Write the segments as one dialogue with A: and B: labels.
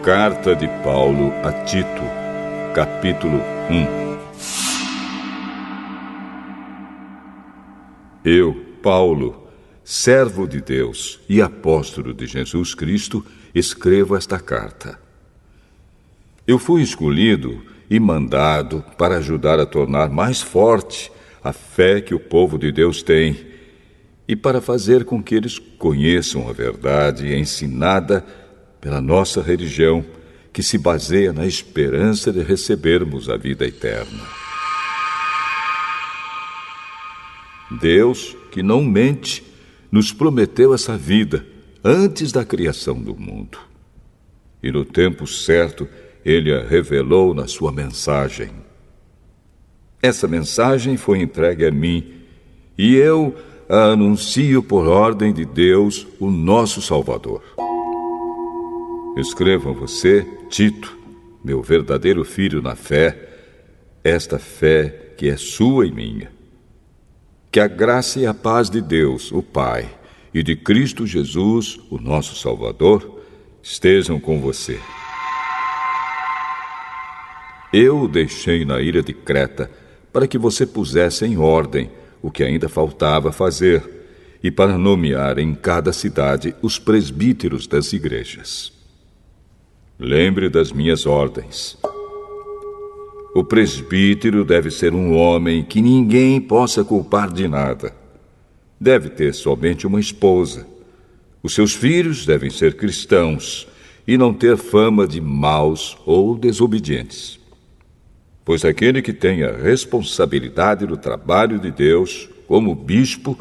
A: Carta de Paulo a Tito, capítulo 1. Eu, Paulo, servo de Deus e apóstolo de Jesus Cristo, escrevo esta carta. Eu fui escolhido e mandado para ajudar a tornar mais forte a fé que o povo de Deus tem e para fazer com que eles conheçam a verdade ensinada pela nossa religião, que se baseia na esperança de recebermos a vida eterna. Deus, que não mente, nos prometeu essa vida antes da criação do mundo. E no tempo certo, Ele a revelou na sua mensagem. Essa mensagem foi entregue a mim, e eu a anuncio por ordem de Deus, o nosso Salvador. Escrevo a você, Tito, meu verdadeiro filho na fé, esta fé que é sua e minha. Que a graça e a paz de Deus, o Pai, e de Cristo Jesus, o nosso Salvador, estejam com você. Eu o deixei na ilha de Creta para que você pusesse em ordem o que ainda faltava fazer e para nomear em cada cidade os presbíteros das igrejas. Lembre das minhas ordens. O presbítero deve ser um homem que ninguém possa culpar de nada. Deve ter somente uma esposa. Os seus filhos devem ser cristãos e não ter fama de maus ou desobedientes. Pois aquele que tem a responsabilidade do trabalho de Deus, como bispo,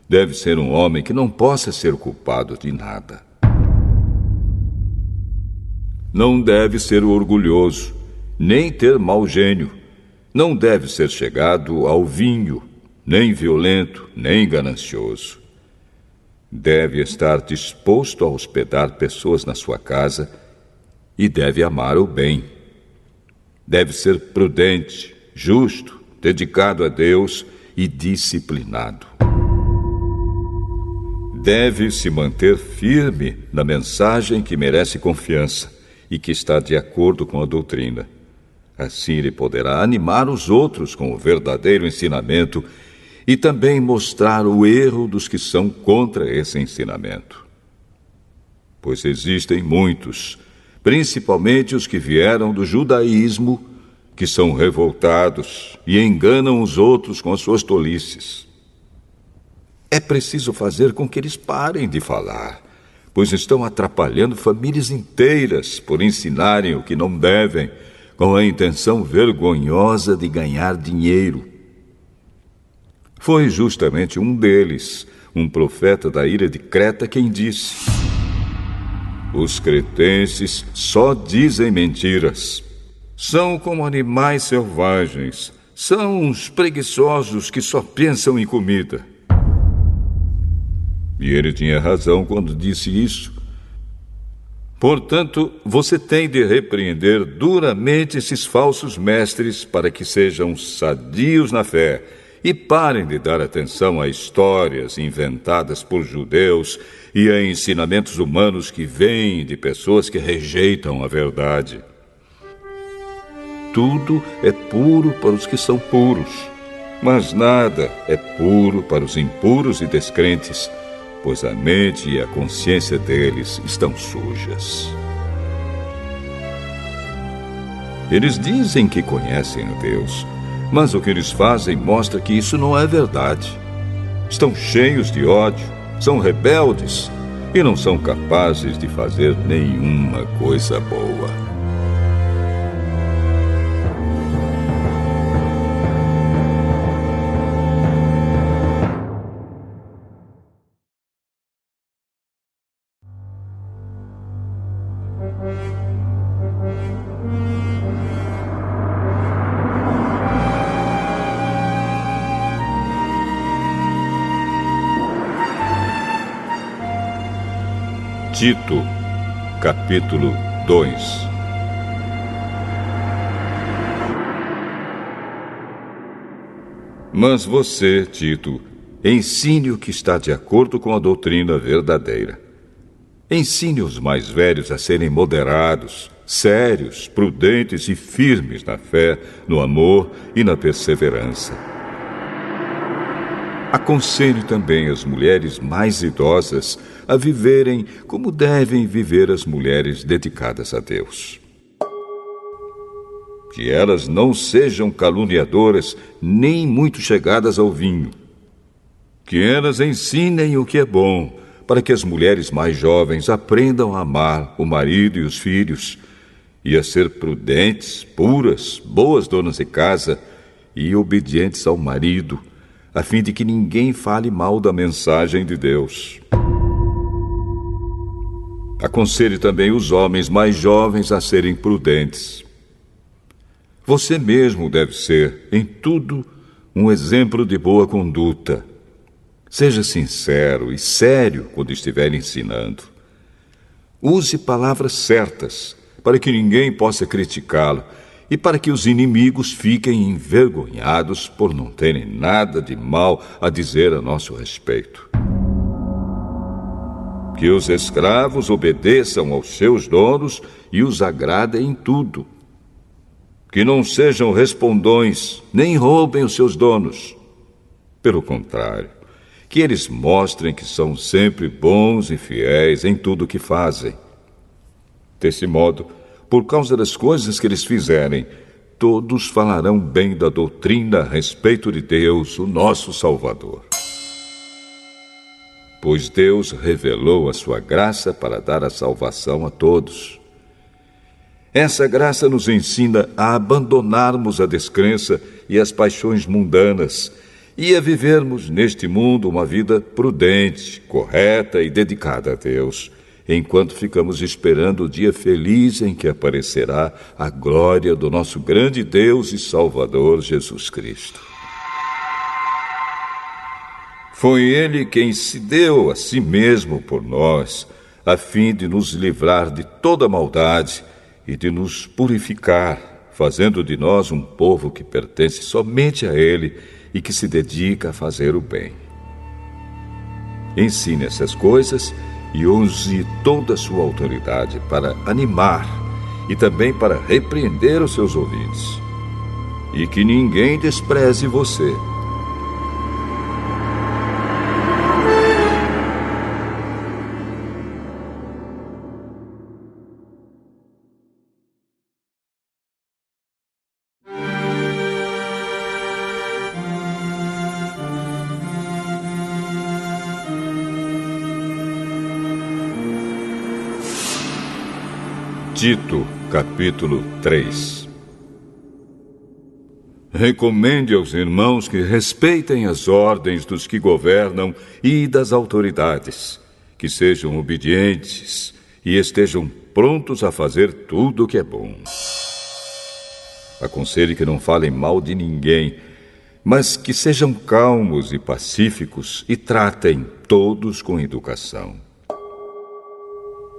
A: deve ser um homem que não possa ser culpado de nada. Não deve ser orgulhoso, nem ter mau gênio. Não deve ser chegado ao vinho, nem violento, nem ganancioso. Deve estar disposto a hospedar pessoas na sua casa e deve amar o bem. Deve ser prudente, justo, dedicado a Deus e disciplinado. Deve se manter firme na mensagem que merece confiança e que está de acordo com a doutrina. Assim ele poderá animar os outros com o verdadeiro ensinamento e também mostrar o erro dos que são contra esse ensinamento. Pois existem muitos, principalmente os que vieram do judaísmo, que são revoltados e enganam os outros com as suas tolices. É preciso fazer com que eles parem de falar, pois estão atrapalhando famílias inteiras por ensinarem o que não devem, com a intenção vergonhosa de ganhar dinheiro. Foi justamente um deles, um profeta da ilha de Creta, quem disse: os cretenses só dizem mentiras. São como animais selvagens. São uns preguiçosos que só pensam em comida. E ele tinha razão quando disse isso. Portanto, você tem de repreender duramente esses falsos mestres para que sejam sadios na fé e parem de dar atenção a histórias inventadas por judeus e a ensinamentos humanos que vêm de pessoas que rejeitam a verdade. Tudo é puro para os que são puros, mas nada é puro para os impuros e descrentes, pois a mente e a consciência deles estão sujas. Eles dizem que conhecem a Deus, mas o que eles fazem mostra que isso não é verdade. Estão cheios de ódio, são rebeldes e não são capazes de fazer nenhuma coisa boa. Tito, capítulo 2. Mas você, Tito, ensine o que está de acordo com a doutrina verdadeira. Ensine os mais velhos a serem moderados, sérios, prudentes e firmes na fé, no amor e na perseverança. Aconselhe também as mulheres mais idosas a viverem como devem viver as mulheres dedicadas a Deus. Que elas não sejam caluniadoras nem muito chegadas ao vinho. Que elas ensinem o que é bom, para que as mulheres mais jovens aprendam a amar o marido e os filhos, e a ser prudentes, puras, boas donas de casa e obedientes ao marido, a fim de que ninguém fale mal da mensagem de Deus. Aconselhe também os homens mais jovens a serem prudentes. Você mesmo deve ser, em tudo, um exemplo de boa conduta. Seja sincero e sério quando estiver ensinando. Use palavras certas, para que ninguém possa criticá-lo e para que os inimigos fiquem envergonhados por não terem nada de mal a dizer a nosso respeito. Que os escravos obedeçam aos seus donos e os agradem em tudo. Que não sejam respondões, nem roubem os seus donos. Pelo contrário, que eles mostrem que são sempre bons e fiéis em tudo o que fazem. Desse modo, por causa das coisas que eles fizerem, todos falarão bem da doutrina a respeito de Deus, o nosso Salvador. Pois Deus revelou a sua graça para dar a salvação a todos. Essa graça nos ensina a abandonarmos a descrença e as paixões mundanas e a vivermos neste mundo uma vida prudente, correta e dedicada a Deus, enquanto ficamos esperando o dia feliz em que aparecerá a glória do nosso grande Deus e Salvador Jesus Cristo. Foi Ele quem se deu a si mesmo por nós, a fim de nos livrar de toda maldade e de nos purificar, fazendo de nós um povo que pertence somente a Ele e que se dedica a fazer o bem. Ensine essas coisas e use toda a sua autoridade para animar e também para repreender os seus ouvintes. E que ninguém despreze você. Tito, capítulo 3. Recomende aos irmãos que respeitem as ordens dos que governam e das autoridades, que sejam obedientes e estejam prontos a fazer tudo o que é bom. Aconselhe que não falem mal de ninguém, mas que sejam calmos e pacíficos e tratem todos com educação.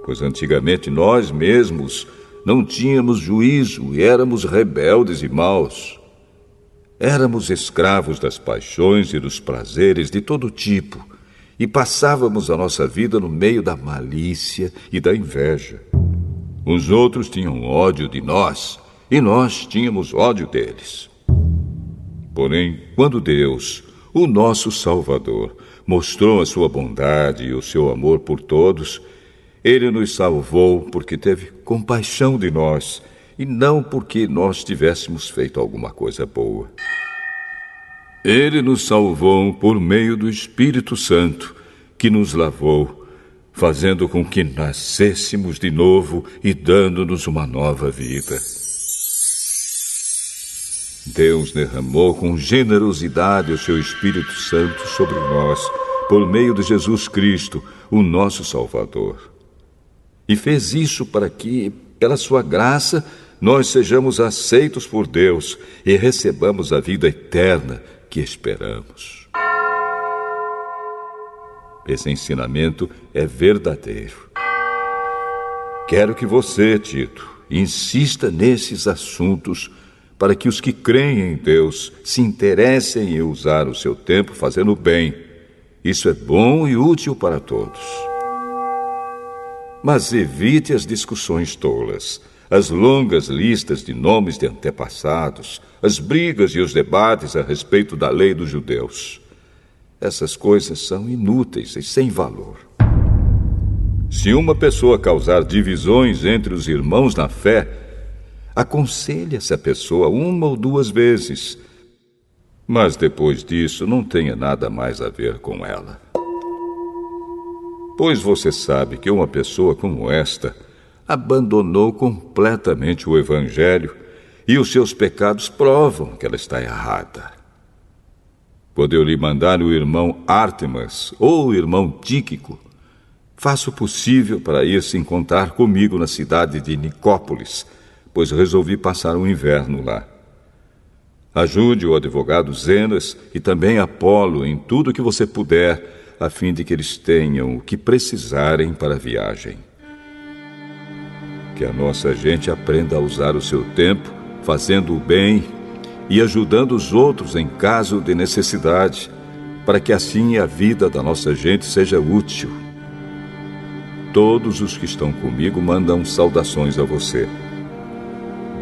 A: Pois antigamente nós mesmos não tínhamos juízo e éramos rebeldes e maus. Éramos escravos das paixões e dos prazeres de todo tipo e passávamos a nossa vida no meio da malícia e da inveja. Os outros tinham ódio de nós e nós tínhamos ódio deles. Porém, quando Deus, o nosso Salvador, mostrou a sua bondade e o seu amor por todos, Ele nos salvou porque teve compaixão de nós e não porque nós tivéssemos feito alguma coisa boa. Ele nos salvou por meio do Espírito Santo, que nos lavou, fazendo com que nascêssemos de novo e dando-nos uma nova vida. Deus derramou com generosidade o seu Espírito Santo sobre nós, por meio de Jesus Cristo, o nosso Salvador. E fez isso para que, pela sua graça, nós sejamos aceitos por Deus e recebamos a vida eterna que esperamos. Esse ensinamento é verdadeiro. Quero que você, Tito, insista nesses assuntos para que os que creem em Deus se interessem em usar o seu tempo fazendo o bem. Isso é bom e útil para todos. Mas evite as discussões tolas, as longas listas de nomes de antepassados, as brigas e os debates a respeito da lei dos judeus. Essas coisas são inúteis e sem valor. Se uma pessoa causar divisões entre os irmãos na fé, aconselhe essa pessoa 1 ou 2 vezes, mas depois disso não tenha nada mais a ver com ela. Pois você sabe que uma pessoa como esta abandonou completamente o Evangelho e os seus pecados provam que ela está errada. Quando eu lhe mandar o irmão Ártemas ou o irmão Tíquico, faça o possível para ir se encontrar comigo na cidade de Nicópolis, pois resolvi passar o inverno lá. Ajude o advogado Zenas e também Apolo em tudo que você puder, a fim de que eles tenham o que precisarem para a viagem. Que a nossa gente aprenda a usar o seu tempo, fazendo o bem e ajudando os outros em caso de necessidade, para que assim a vida da nossa gente seja útil. Todos os que estão comigo mandam saudações a você.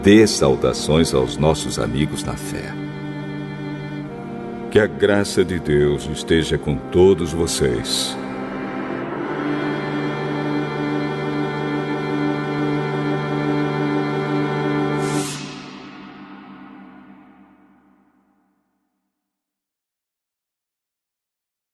A: Dê saudações aos nossos amigos na fé. Que a graça de Deus esteja com todos vocês.